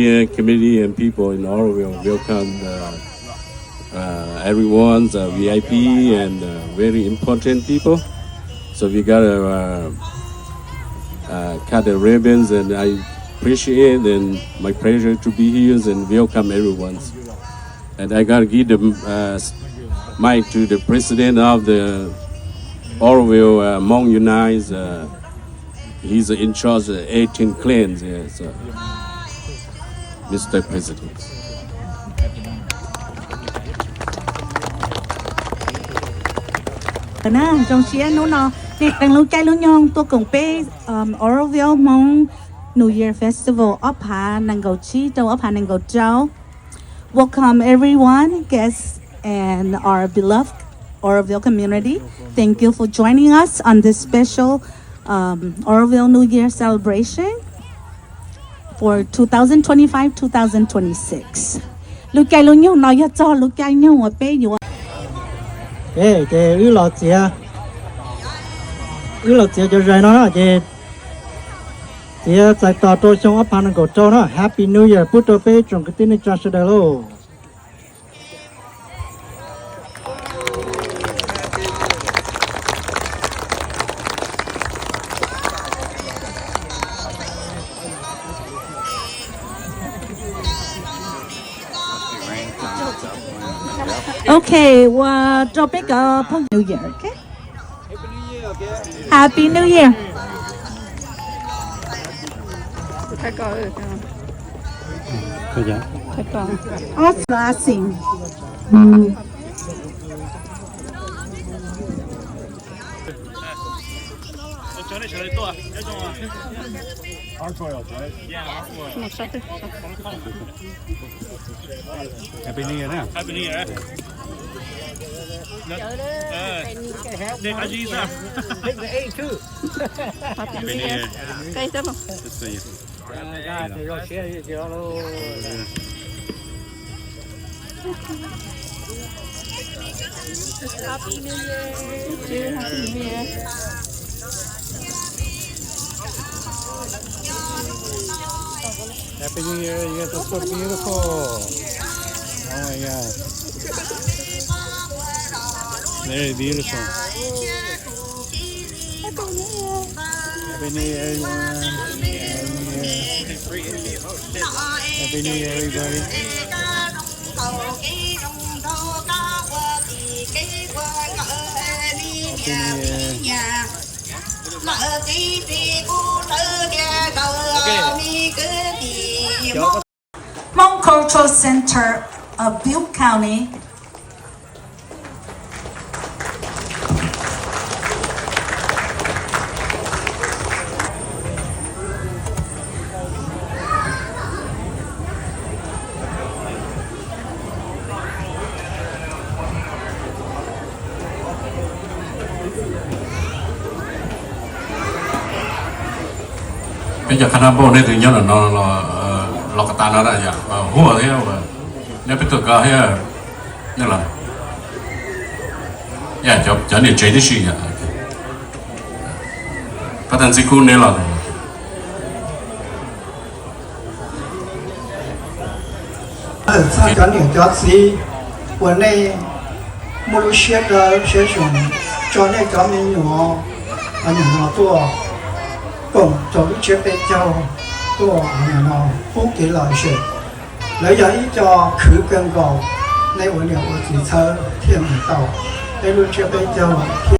here, committee and people in Oroville welcome everyone's VIP and very important people. So we gotta cut the ribbons, and I appreciate and my pleasure to be here and welcome everyone. And I gotta give the mic to the president of the Oroville Hmong United. He's in charge of 18 clans. Yes, Mr. President. Na trong xia nó nè đang lúc cái lúc nhong tôi cùng bé Oroville Hmong New Year Festival up ha nang go chi đâu up ha nang go châu. Welcome everyone, guests and our beloved Oroville community. Thank you for joining us on this special Oroville New Year celebration for 2025-2026. Lúc cái lúc nhong nói cho lúc cái nhong ở bé nhiều. cái ứ lọt chia cho rồi nó cái tại tao tôi xong ấp hàng của châu nó Happy New Year put up trong cái tin này cho đây luôn. Okay, well, drop it up. New Year, okay? Happy New Year. Awesome. Happy New Year now. Happy New Year. Happy New Year. Cây tao không? Happy New Year. Happy New Year. Happy New Year. You guys are so beautiful. Oh my God. Very beautiful. Happy New Year, everyone. Happy New Year, everybody. Hmong Cultural Center of Butte County. Bây giờ khả bộ này tự nhiên là nó cái ta nó là gì hùa thế mà nếu bây giờ cái như là cho nên chế được gì nhỉ phát triển dịch vụ này là Tại cái những cái gì bữa nay một lúc xe xuống cho nên cái mình nhỏ anh nhỏ tua cùng cho cái chiếc bên châu tua anh nhỏ phúc kỹ lợi sự lấy giấy cho khử cân cầu nay 我 chỉ thơ thiên tàu đây luôn chiếc bên châu